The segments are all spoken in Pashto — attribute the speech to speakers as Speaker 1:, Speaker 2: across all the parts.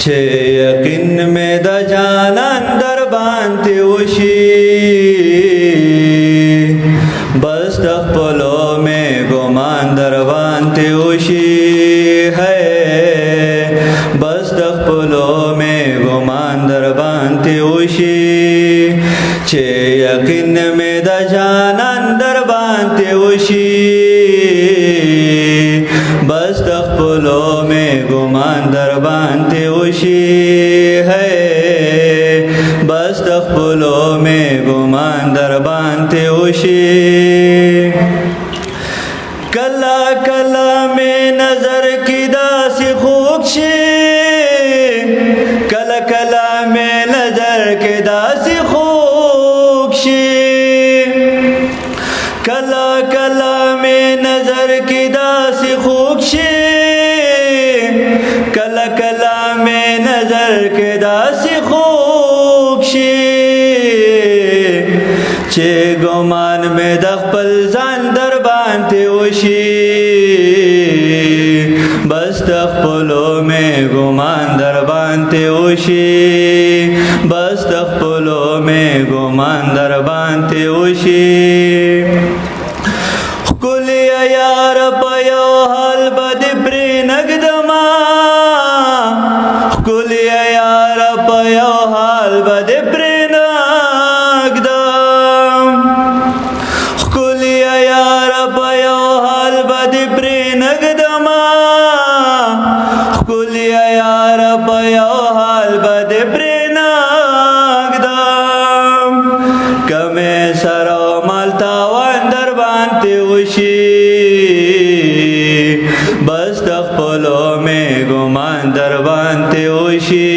Speaker 1: چې یقین مې د جانان در باندې وشي بس د خپلو مې ګمان در باندې وشي ہے بس د خپلو مې ګمان در باندې وشي چې یقین مې د جانان در باندې وشي بس د خپلو مې ګمان در باندې وشي ہے بس د خپلو مې ګمان در باندې وشي کلا کلا مې نظر کې داسې خوږ شي کلا کلا مې نظر کې داسې خوږ شي کلا کلا مې نظر کې داسې خوږ شي کلا کلا مې نظر کې داسې خوږ شي چې ګمان مې د خپل ځان در باندې وشي بس د خپلو مې ګمان در باندې وشي بس د خپلو مې ګمان در باندې وشي ښکلی یار په یو حال به دې پرې نږدمه ښکلی یار په یو حال به دې پرې نږدم ښکلی یار په یو حال به دې پرې نږدمه ښکلی یار په یو حال به دې پرې نږدم کمې سره او مال تاوان در باندې وشي بس د خپلو مې ګمان در باندې وشي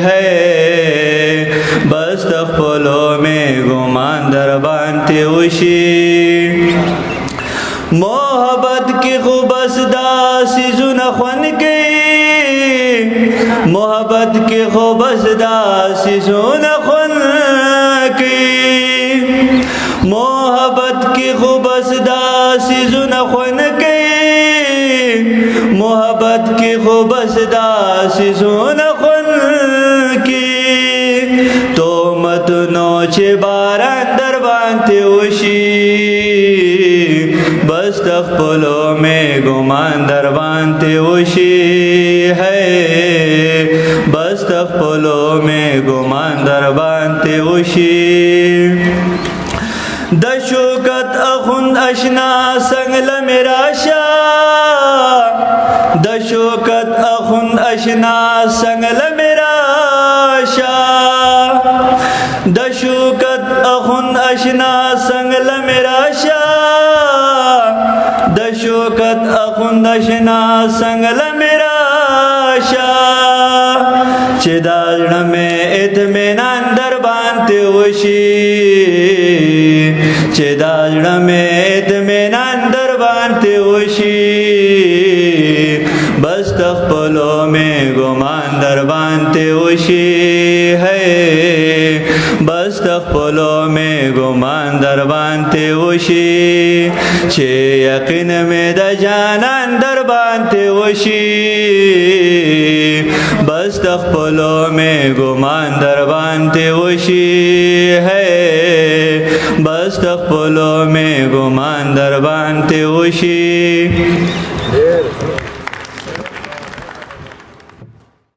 Speaker 1: ہے بس د خپلو مې ګمان در باندې وشي محبت کې خو بس داسې زونه خوند کوي محبت کې خو بس داسې زونه خوند کوي محبت کې خو بس داسې زونه خوند کوي محبت کې خو بس داسې زونه خوند کوي تهمتونو چې باران در باندې وشي بس د خپلو مې ګمان در باندې وشي ہے بس د خپلو مې ګمان در باندې وشي د شوکت اخوند اشنا څنګ له مې راشه د شوکت اخوند اشنا څنګ له مې راشه د شوکت اخوند اشنا څنګ له مې راشه د شوکت اخوند اشنا څنګ له مې راشه چې دا زړه مې اطمینان در باندې وشي چې دا زړه مې اطمینان در باندې وشي بس د خپلو مې ګمان در باندې وشي ہے بس د خپلو مې ګمان در باندې وشي چې یقین مې د جانان در باندې وشي بس د خپلو مې ګمان در باندې وشي ہے بس د خپلو مې ګمان در باندې وشي